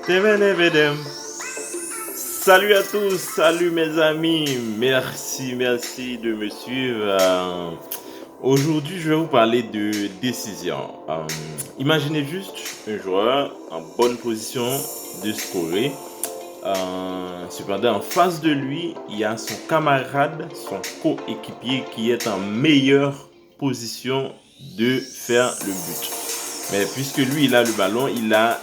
Temenevendem. Salut à tous, salut mes amis, merci de me suivre. Aujourd'hui, je vais vous parler de décision. Imaginez juste un joueur en bonne position de scorer. Cependant, en face de lui, il y a son camarade, son coéquipier qui est en meilleure position de faire le but. Mais puisque lui, il a le ballon, il a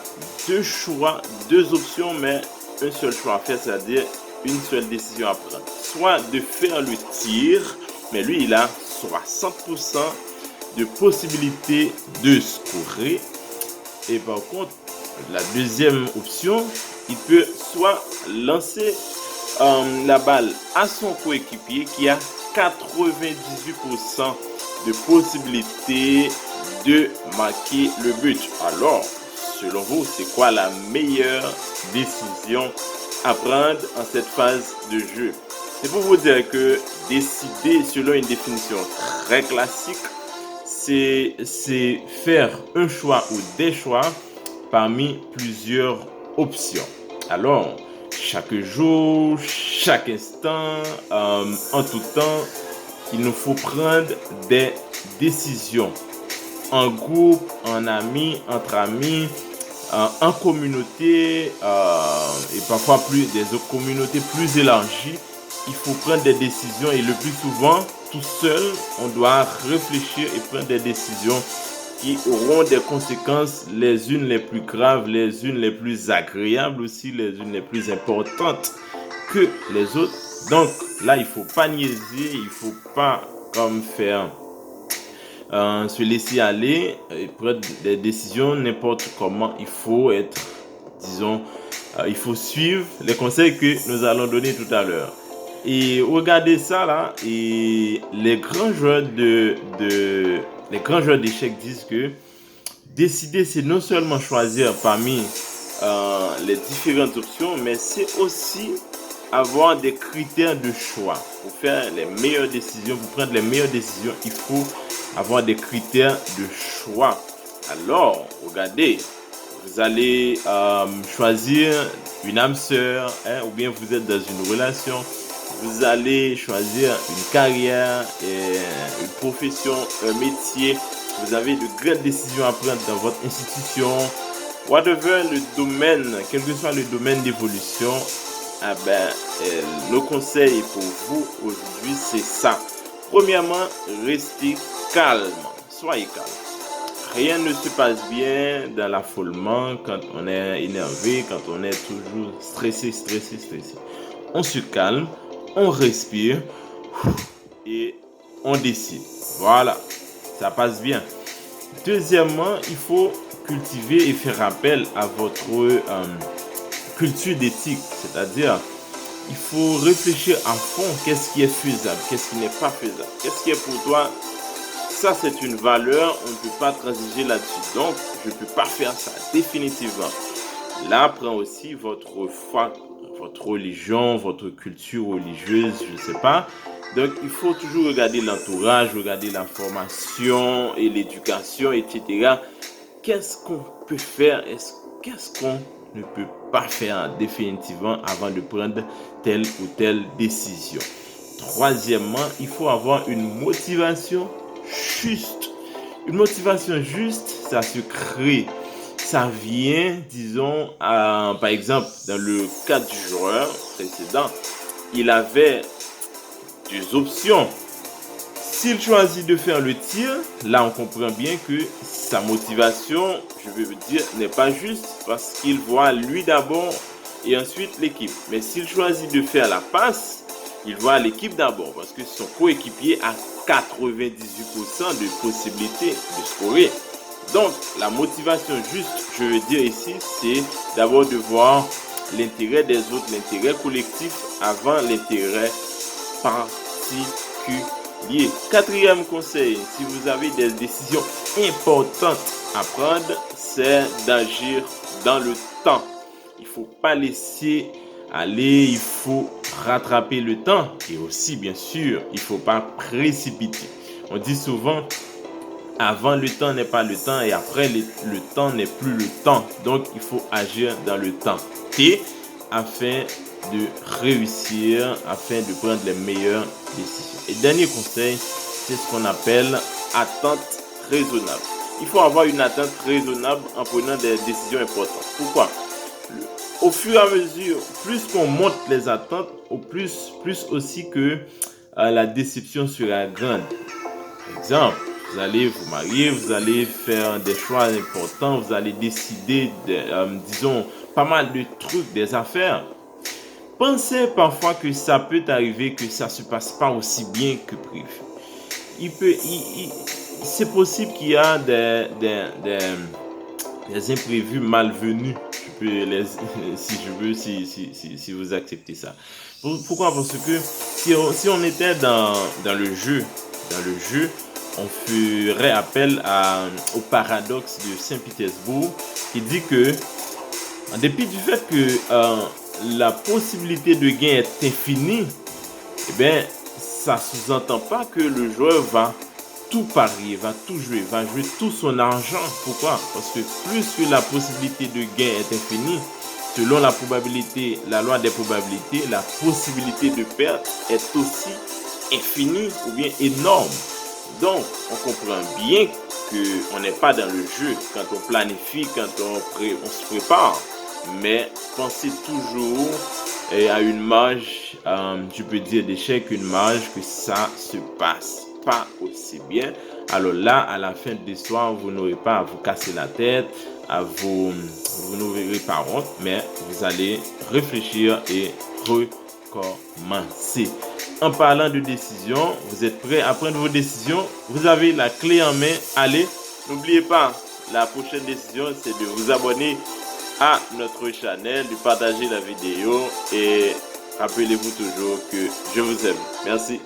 deux choix, deux options, mais un seul choix à faire, c'est-à-dire une seule décision à prendre. Soit de faire le tir, mais lui, il a 60% de possibilité de scorer. Et par contre, la deuxième option, il peut soit lancer la balle à son coéquipier qui a 98% de possibilité de marquer le but. Alors, selon vous, c'est quoi la meilleure décision à prendre en cette phase de jeu? C'est pour vous dire que décider selon une définition très classique, c'est faire un choix ou des choix parmi plusieurs options. Alors, chaque jour, chaque instant, en tout temps, il nous faut prendre des décisions. En groupe, en amis, entre amis, en communauté et parfois des communautés plus élargies, il faut prendre des décisions et le plus souvent, tout seul, on doit réfléchir et prendre des décisions qui auront des conséquences les unes les plus graves, les unes les plus agréables aussi, les unes les plus importantes que les autres. Donc là, il ne faut pas niaiser, il ne faut pas comme faire se laisser aller et prendre des décisions n'importe comment. Il faut être, disons, il faut suivre les conseils que nous allons donner tout à l'heure. Et regardez ça là, et les grands joueurs d'échecs disent que décider, c'est non seulement choisir parmi les différentes options, mais c'est aussi avoir des critères de choix. Pour faire les meilleures décisions, pour prendre les meilleures décisions, il faut avoir des critères de choix. Alors, regardez, vous allez choisir une âme sœur, ou bien vous êtes dans une relation, vous allez choisir une carrière, une profession, un métier, vous avez de grandes décisions à prendre dans votre institution, whatever le domaine, quel que soit le domaine d'évolution. Le conseil pour vous aujourd'hui, c'est ça. Premièrement, restez calme, soyez calme. Rien ne se passe bien dans l'affolement quand on est énervé, quand on est toujours stressé. On se calme, on respire et on décide. Voilà, ça passe bien. Deuxièmement, il faut cultiver et faire appel à votre culture d'éthique, c'est-à-dire il faut réfléchir à fond qu'est-ce qui est faisable, qu'est-ce qui n'est pas faisable, qu'est-ce qui est pour toi, ça c'est une valeur, on ne peut pas transiger là-dessus, donc je ne peux pas faire ça définitivement. Là prend aussi votre foi, votre religion, votre culture religieuse, je ne sais pas. Donc il faut toujours regarder l'entourage, regarder la formation et l'éducation, etc. Qu'est-ce qu'on peut faire, qu'est-ce qu'on ne peut pas faire définitivement avant de prendre telle ou telle décision. Troisièmement, il faut avoir une motivation juste. Une motivation juste, ça se crée. Ça vient, disons, par exemple, dans le cas du joueur précédent, il avait deux options. S'il choisit de faire le tir, là on comprend bien que sa motivation, je veux dire, n'est pas juste parce qu'il voit lui d'abord et ensuite l'équipe. Mais s'il choisit de faire la passe, il voit l'équipe d'abord parce que son coéquipier a 98% de possibilité de scorer. Donc la motivation juste, je veux dire ici, c'est d'abord de voir l'intérêt des autres, l'intérêt collectif avant l'intérêt particulier. Quatrième conseil, si vous avez des décisions importantes à prendre, c'est d'agir dans le temps. Il ne faut pas laisser aller, il faut rattraper le temps et aussi, bien sûr, il ne faut pas précipiter. On dit souvent, Avant le temps n'est pas le temps et après le temps n'est plus le temps. Donc il faut agir dans le temps T afin de réussir, afin de prendre les meilleures décisions. Et dernier conseil, c'est ce qu'on appelle attente raisonnable. Il faut avoir une attente raisonnable en prenant des décisions importantes. Pourquoi? Au fur et à mesure, plus qu'on monte les attentes, plus aussi que la déception sera grande. Par exemple, vous allez vous marier, vous allez faire des choix importants, vous allez décider, disons, pas mal de trucs, des affaires. Pensez parfois que ça peut arriver que ça ne se passe pas aussi bien que prévu. C'est possible qu'il y a des imprévus malvenus. Si vous acceptez ça. Pourquoi? Parce que si on était dans le jeu, on ferait appel au paradoxe de Saint-Pétersbourg qui dit que, en dépit du fait que la possibilité de gain est infinie, eh bien, ça ne sous-entend pas que le joueur va tout parier, va tout jouer, va jouer tout son argent. Pourquoi? Parce que plus que la possibilité de gain est infinie, selon la loi des probabilités, la possibilité de perte est aussi infinie ou bien énorme. Donc, on comprend bien qu'on n'est pas dans le jeu quand on planifie, quand on se prépare. Mais pensez toujours à une marge, je peux dire d'échec, une marge que ça se passe pas aussi bien. Alors là, à la fin de l'histoire, vous n'aurez pas à vous casser la tête, vous n'aurez pas honte, mais vous allez réfléchir et recommencer. En parlant de décision, vous êtes prêts à prendre vos décisions? Vous avez la clé en main. Allez, n'oubliez pas, la prochaine décision, c'est de vous abonner à notre channel, de partager la vidéo et rappelez-vous toujours que je vous aime. Merci.